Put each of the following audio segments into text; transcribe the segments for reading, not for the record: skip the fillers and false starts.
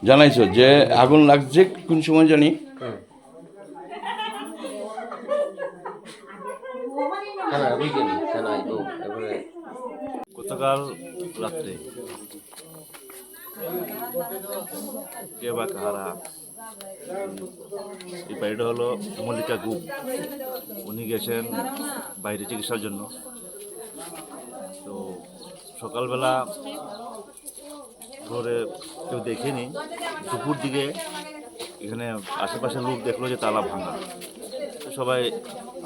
জানাইছো যে আগুন লাগছে কোন সময় জানি? গতকাল রাত্রে কে বা কাহারা, এই বাড়িটা হলো মল্লিকা গুপ। উনি গেছেন বাইরে চিকিৎসার জন্য। তো সকালবেলা ধরে কেউ দেখেনি, দুপুর দিকে এখানে আশেপাশের লোক দেখলো যে তালা ভাঙা। তো সবাই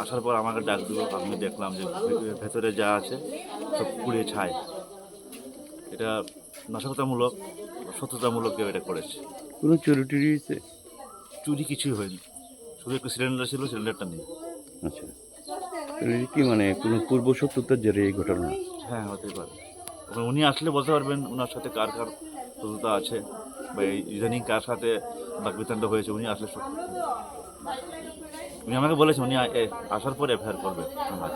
আসার পর আমাকে ডাক দিল। আমি দেখলাম যে ভেতরে যা আছে সব পুড়ে ছাই। এটা নাশকতামূলক, সততামূলক কেউ এটা করেছে। কোনো চুরি টুরি হয়েছে? চুরি কিছুই হয়নি, শুধু একটু সিলিন্ডার ছিল, সিলিন্ডারটা নেই। আচ্ছা, কি মানে কোনো পূর্ব শত্রুতার জেরে এই ঘটনা? হ্যাঁ, হতেই পারে। এখন উনি আসলে বলতে পারবেন ওনার সাথে কার কার শত্রুতা আছে বা এই ইদানিং কার সাথে বাকবিতণ্ড হয়েছে। উনি আসলে উনি আমাকে বলেছেন উনি আসার পরে এফআইআর করবে আমার।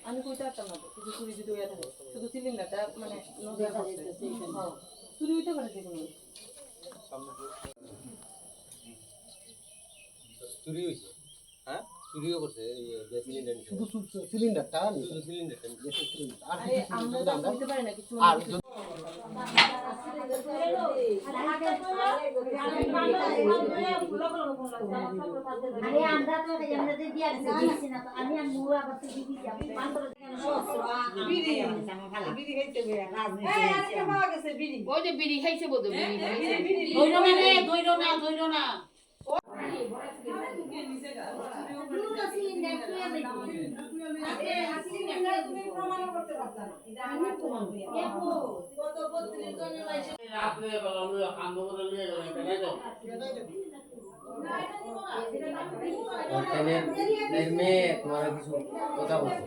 আমি কইতে পারতাম না শুধু চুরি যদি হইয়া থাকে, শুধু সিলিন্ডারটা মানে নদীর কাছে চুরি হইতে পারে যেগুলো। চুরি হয়েছে, হ্যাঁ চুরিও করছে। শুধু সিলিন্ডারটা, শুধু সিলিন্ডারটা আরে আমরা তো কইতে পারি না কিছু। আরে আমরা তো এমনিতে দিয়া দিছি না, তো আমি আর মুয়া আবার তুই দিবি আমি 15 টাকা সস্ত্র বিড়ি বিড়ি খাইতে গয়া রাজনীতি এই আজকে পাওয়া গেছে বিড়ি, ওই যে বিড়ি খাইছে বদে বিড়ি খাইছে। ধইরো না রে, ধইরো না দুটো সিলিন্ডার তুই আমি আরে সিলিন্ডার তুমি প্রমাণ করতে পারতা না, এটা আমি প্রমাণ করি। দেখো কত 32 জন লাইছে রাতে বেলা লইয়া কান্দ করে নিয়ে গেল কেন তো মেয়ে তোমার কিছু কথা বলছে।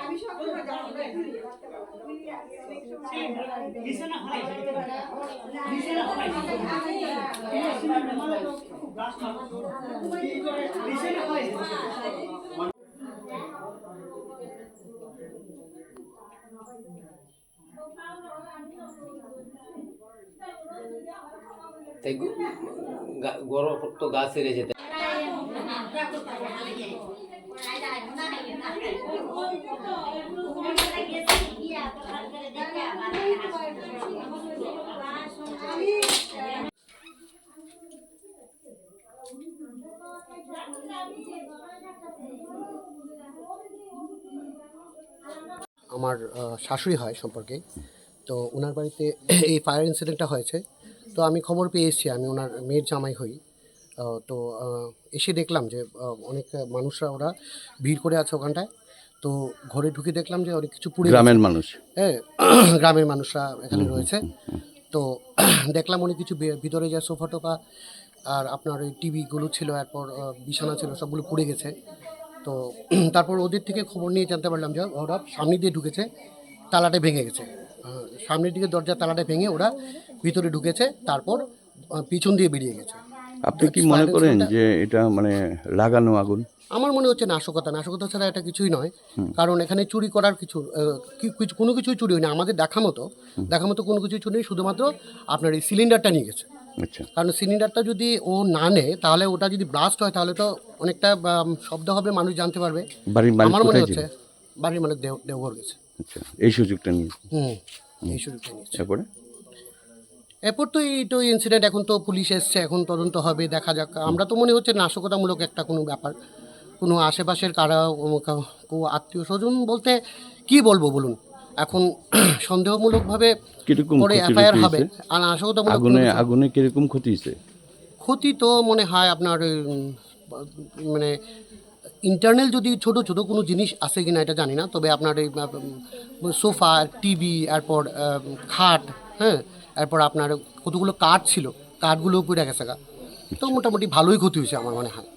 আমি সব কথা জানি বিছানা খাইছে বিছানা খাইছে বিছানা খাইছে। তাই গরম তো গাছ ছেড়ে যেতে আমার শাশুড়ি হয় সম্পর্কে। তো ওনার বাড়িতে এই ফায়ার ইনসিডেন্টটা হয়েছে। তো আমি খবর পেয়ে এসেছি, আমি ওনার মেয়ের জামাই হই। তো এসে দেখলাম যে অনেক মানুষরা ওরা ভিড় করে আছে ওখানটায়। তো ঘরে ঢুকে দেখলাম যে অনেক কিছু পুড়ে গ্রামের মানুষ, হ্যাঁ গ্রামের মানুষরা এখানে রয়েছে। তো দেখলাম অনেক কিছু ভিতরে যে সোফা টোফা আর আপনার ওই টিভিগুলো ছিল, এরপর বিছানা ছিল, সবগুলো পুড়ে গেছে। তো তারপর ওদের থেকে খবর নিয়ে জানতে পারলাম যে ওরা সামনে দিয়ে ঢুকেছে, তালাটা ভেঙে গেছে। সামনের দিকে দরজার তালাটা ভেঙে ওরা ভিতরে ঢুকেছে, তারপর পিছন দিয়ে বেরিয়ে গেছে। আপনি কি মনে করেন যে এটা মানে লাগানো আগুন? আমার মনে হচ্ছে নাশকতা ছাড়া এটা কিছুই নয়। কারণ এখানে চুরি করার কোনো কিছুই চুরি হয়নি। আমাদের দেখা মতো কোনো কিছুই চুরি নেই, শুধুমাত্র আপনার এই সিলিন্ডারটা নিয়ে গেছে। আচ্ছা, কারণ সিলিন্ডারটা যদি ও না নেয় তাহলে ওটা যদি ব্লাস্ট হয় তাহলে তো অনেকটা শব্দ হবে, মানুষ জানতে পারবে। আমার মনে হচ্ছে বাড়ির মালিক দেওঘর গেছে। আচ্ছা, এই সুযোগটা নিয়ে এই সুযোগটা নিয়েছে। এরপর তো এইটা ইনসিডেন্ট, এখন তো পুলিশ এসছে, এখন তদন্ত হবে, দেখা যাক। আমরা তো মনে হচ্ছে নাশকতামূলক একটা কোনো ব্যাপার, কোনো আশেপাশের কারা আত্মীয় স্বজন বলতে কি বলবো বলুন। এখন সন্দেহমূলকভাবে পরে এফআইআর হবে। আর নাশকতামূলক আগুনে কিরকম ক্ষতি হয়েছে? ক্ষতি তো মনে হয় আপনার মানে ইন্টারনাল যদি ছোট ছোট কোনো জিনিস আছে কিনা এটা জানি না, তবে আপনার এই সোফা, টিভি, এরপর খাট, হ্যাঁ, এরপর আপনার কতগুলো কাঠ ছিল, কাঠগুলো পড়ে গেছে গা। তো মোটামুটি ভালোই ক্ষতি হয়েছে আমার মনে হয়।